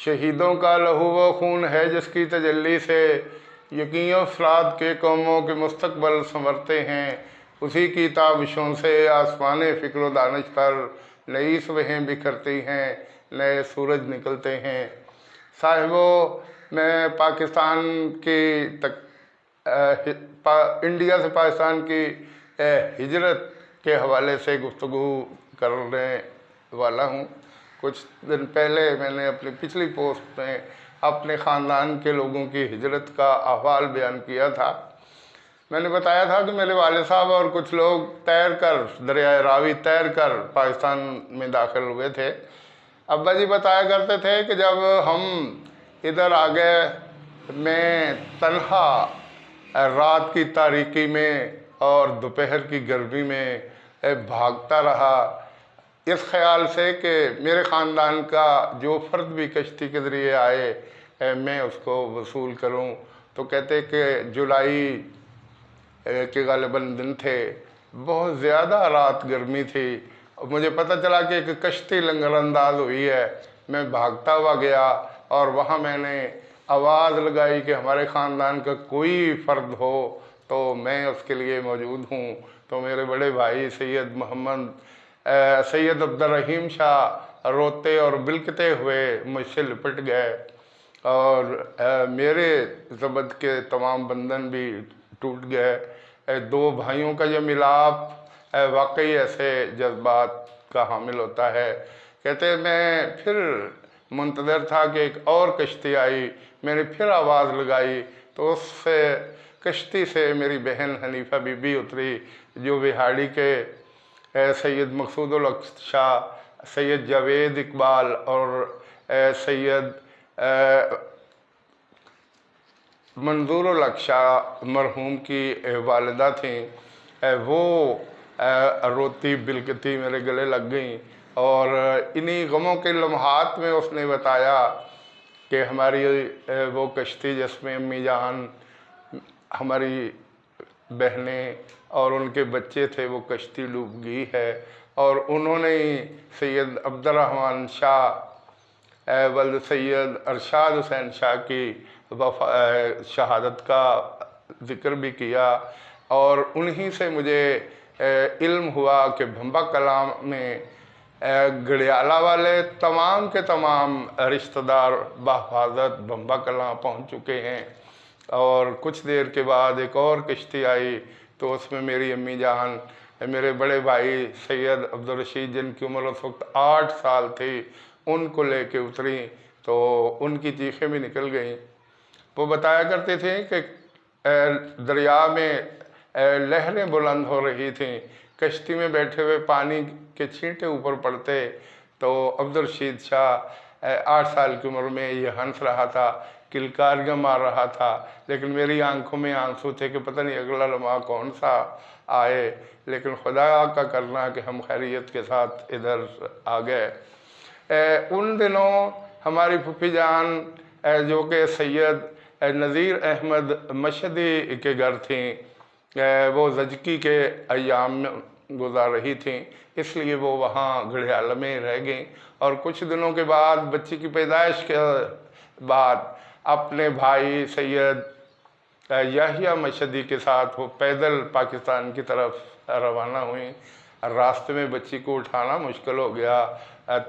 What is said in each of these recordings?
शहीदों का लहू व खून है जिसकी तजल्ली से यकीन फराद के कौमों के मुस्तकबल संवरते हैं। उसी की ताबिशों से आसमान फ़िक्र दानिश पर नई सुबहें बिखरती हैं, नए सूरज निकलते हैं। साहिबो, मैं पाकिस्तान की इंडिया से पाकिस्तान की हिजरत के हवाले से गुफ्तगू करने वाला हूँ। कुछ दिन पहले मैंने अपनी पिछली पोस्ट में अपने ख़ानदान के लोगों की हिजरत का अहवाल बयान किया था। मैंने बताया था कि मेरे वाले साहब और कुछ लोग तैर कर दरियाए रावी तैर कर पाकिस्तान में दाखिल हुए थे। अब्बा जी बताया करते थे कि जब हम इधर आ गए, मैं तन्हा रात की तारीकी में और दोपहर की गर्मी में भागता रहा, इस ख्याल से कि मेरे ख़ानदान का जो फ़र्द भी कश्ती के ज़रिए आए मैं उसको वसूल करूं। तो कहते कि जुलाई के गालिबन दिन थे, बहुत ज़्यादा रात गर्मी थी। मुझे पता चला कि एक कश्ती लंगरअंदाज हुई है। मैं भागता हुआ गया और वहाँ मैंने आवाज़ लगाई कि हमारे ख़ानदान का कोई फ़र्द हो तो मैं उसके लिए मौजूद हूँ। तो मेरे बड़े भाई सैयद अब्दुर्रहीम शाह रोते और बिलखते हुए मुझसे लिपट गए और मेरे ज़बत के तमाम बंधन भी टूट गए। दो भाइयों का ये मिलाप वाकई ऐसे जज्बात का हामिल होता है। कहते मैं फिर मुंतज़र था कि एक और कश्ती आई। मैंने फिर आवाज़ लगाई तो उससे कश्ती से मेरी बहन हनीफा बीबी उतरी, जो बिहाड़ी के सैयद मकसूदुल हक शाह, सैयद जावेद इकबाल और सैयद मंजूरुल हक शाह मरहूम की वालिदा थीं। वो रोती बिलखती मेरे गले लग गईं और इन्हीं गमों के लम्हात में उसने बताया कि हमारी वो कश्ती जिसमें अम्मी जान, हमारी बहनें और उनके बच्चे थे, वो कश्ती डूब गई है। और उन्होंने ही सैयद अब्दुर्रहमान शाह वल्द सैयद अरशाद हुसैन शाह की शहादत का ज़िक्र भी किया और उन्हीं से मुझे इल्म हुआ कि भंबा कलाम में गड़ियाला वाले तमाम के तमाम रिश्तेदार बहिफाज़त भंबा कलाम पहुंच चुके हैं। और कुछ देर के बाद एक और कश्ती आई तो उसमें मेरी अम्मी जान, मेरे बड़े भाई सैयद अब्दुल रशीद जिनकी उम्र उस वक्त 8 साल थी, उनको लेके उतरी तो उनकी चीखें भी निकल गईं। वो बताया करते थे कि दरिया में लहरें बुलंद हो रही थीं, कश्ती में बैठे हुए पानी के छींटे ऊपर पड़ते तो अब्दुल रशीद शाह 8 साल की उम्र में ये हंस रहा था, किलकारियाँ मार रहा था, लेकिन मेरी आंखों में आंसू थे कि पता नहीं अगला लम्हा कौन सा आए। लेकिन खुदा का करना कि हम खैरियत के साथ इधर आ गए। उन दिनों हमारी फूफी जान जो कि सैयद नज़ीर अहमद मशहदी के घर थीं, वो ज़जकी के अयाम में गुजार रही थीं, इसलिए वो वहाँ गढ़ियाला में रह गईं। और कुछ दिनों के बाद बच्ची की पैदाइश के बाद अपने भाई सैयद याहिया मशहदी के साथ वो पैदल पाकिस्तान की तरफ रवाना हुई। रास्ते में बच्ची को उठाना मुश्किल हो गया,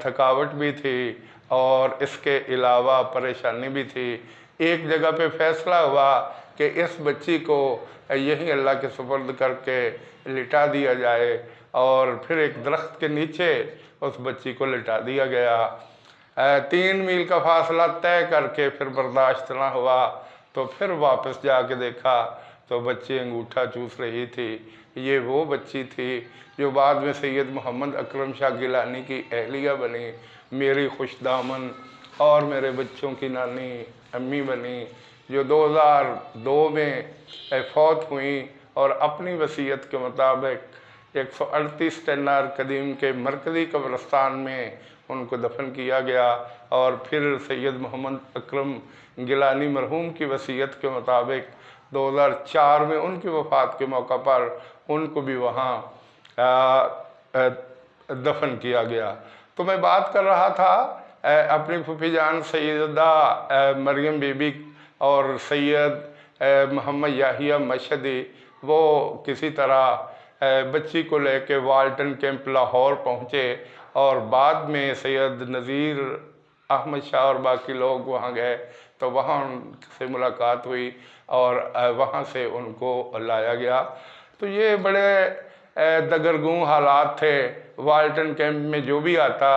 थकावट भी थी और इसके अलावा परेशानी भी थी। एक जगह पे फैसला हुआ कि इस बच्ची को यही अल्लाह के सुपुर्द करके लिटा दिया जाए और फिर एक दरख्त के नीचे उस बच्ची को लिटा दिया गया। 3 मील का फासला तय करके फिर बर्दाश्त ना हुआ तो फिर वापस जाके देखा तो बच्ची अंगूठा चूस रही थी। ये वो बच्ची थी जो बाद में सैयद मोहम्मद अकरम शाह गिलानी की अहलिया बनी, मेरी खुशदामन और मेरे बच्चों की नानी अम्मी बनी, जो 2002 में फौत हुई और अपनी वसीयत के मुताबिक 138 टन्नार कदीम के मरकज़ी कब्रिस्तान में उनको दफन किया गया। और फिर सैयद मोहम्मद अकरम गिलानी मरहूम की वसीयत के मुताबिक 2004 में उनकी वफ़ात के मौका पर उनको भी वहाँ दफन किया गया। तो मैं बात कर रहा था अपनी फूफी जान सैयदा मरियम बीबी और सैयद मोहम्मद याहिया मशहदी वो किसी तरह बच्ची को लेके वाल्टन कैंप लाहौर पहुँचे और बाद में सैयद नज़ीर अहमद शाह और बाकी लोग वहाँ गए तो वहाँ उनसे मुलाकात हुई और वहाँ से उनको लाया गया। तो ये बड़े दगरगूं हालात थे। वाल्टन कैंप में जो भी आता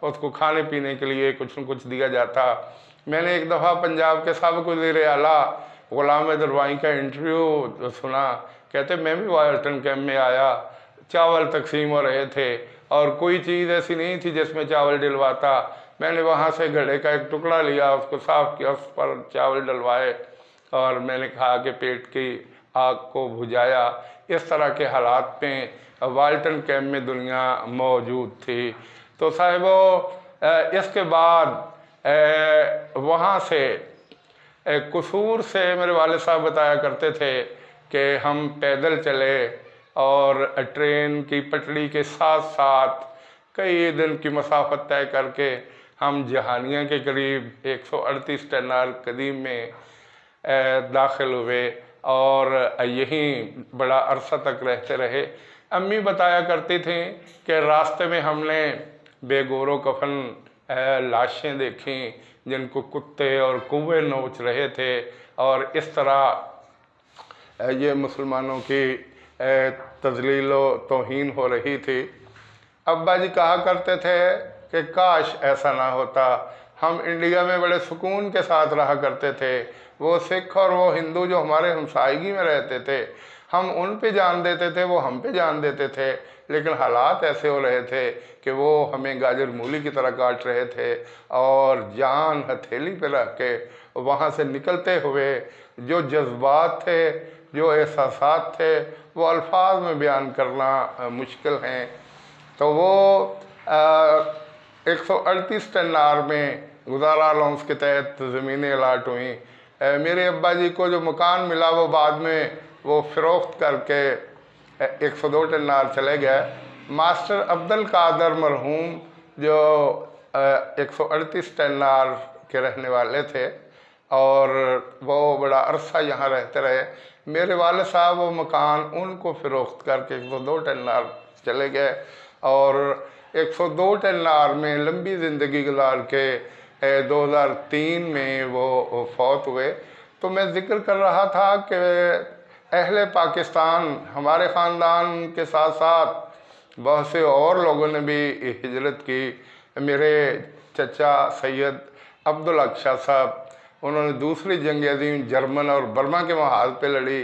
उसको खाने पीने के लिए कुछ न कुछ दिया जाता। मैंने एक दफ़ा पंजाब के साबिक़ वज़ीर आला ग़ुलाम दरवाई का इंटरव्यू सुना। कहते मैं भी वाल्टन कैंप में आया, चावल तकसीम हो रहे थे और कोई चीज़ ऐसी नहीं थी जिसमें चावल डलवाता। मैंने वहाँ से घड़े का एक टुकड़ा लिया, उसको साफ़ किया, उस पर चावल डलवाए और मैंने कहा कि पेट की आग को बुझाया। इस तरह के हालात में वाल्टन कैंप में दुनिया मौजूद थी। तो साहिबो इसके बाद वहाँ से कसूर से मेरे वालिद साहब बताया करते थे कि हम पैदल चले और ट्रेन की पटड़ी के साथ साथ कई दिन की मसाफत तय करके हम जहानिया के करीब 138 टनार कदीम में दाखिल हुए और यहीं बड़ा अरसा तक रहते रहे। अम्मी बताया करती थी कि रास्ते में हमने बेगोरो कफन लाशें देखी जिनको कुत्ते और कौवे नोच रहे थे और इस तरह ये मुसलमानों की तज़लील व तौहीन हो रही थी। अब्बा जी कहा करते थे कि काश ऐसा ना होता, हम इंडिया में बड़े सुकून के साथ रहा करते थे। वो सिख और वो हिंदू जो हमारे हमसायगी में रहते थे, हम उन पे जान देते थे, वो हम पे जान देते थे, लेकिन हालात ऐसे हो रहे थे कि वो हमें गाजर मूली की तरह काट रहे थे और जान हथेली पे रख के वहाँ से निकलते हुए जो जज्बात थे, जो एहसासात थे, वो अल्फाज में बयान करना मुश्किल हैं। तो वो 138 टनार में गुजारा अलाउंस के तहत ज़मीनें अलाट हुई। मेरे अब्बा जी को जो मकान मिला वो बाद में वो फ़रोख्त करके 102 टनार चले गए। मास्टर अब्दुल कादर मरहूम जो 138 टनार के रहने वाले थे और वो बड़ा अरसा यहाँ रहते रहे। मेरे वाले साहब वो मकान उनको फ़रोख्त करके 102 टनार चले गए और 102 टनार में लंबी ज़िंदगी गुजार के 2003 में वो फौत हुए। तो मैं ज़िक्र कर रहा था कि अहले पाकिस्तान, हमारे ख़ानदान के साथ साथ बहुत से और लोगों ने भी हिजरत की। मेरे चचा सैयद अब्दुल हक शाह साहब, उन्होंने दूसरी जंग अज़ीम जर्मन और बर्मा के महाज पे लड़ी।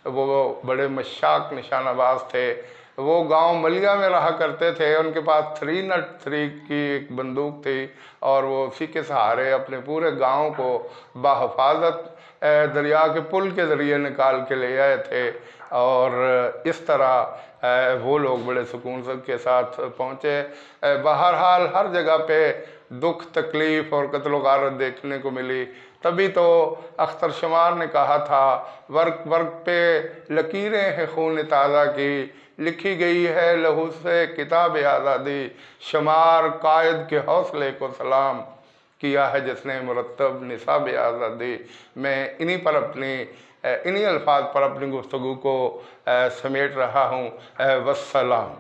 वो बड़े मशाक निशानाबाज थे। वो गांव मलिया में रहा करते थे। उनके पास 303 की एक बंदूक थी और वो उसी के सहारे अपने पूरे गांव को बाहिफाजत दरिया के पुल के ज़रिए निकाल के ले आए थे और इस तरह वो लोग बड़े सुकून के साथ पहुँचे। बहरहाल हर जगह पे दुख, तकलीफ़ और कत्ल गारत देखने को मिली। तभी तो अख्तर शुमार ने कहा था, वर्क वर्क पे लकीरें हैं खून ताज़ा की, लिखी गई है लहू से किताब आज़ादी, शुमार कायद के हौसले को सलाम, किया है जिसने मुरत्तब निसाब आज़ादी। मैं इन्हीं अल्फाज पर अपनी गुफ्तगू को समेट रहा हूँ। वस्सलाम।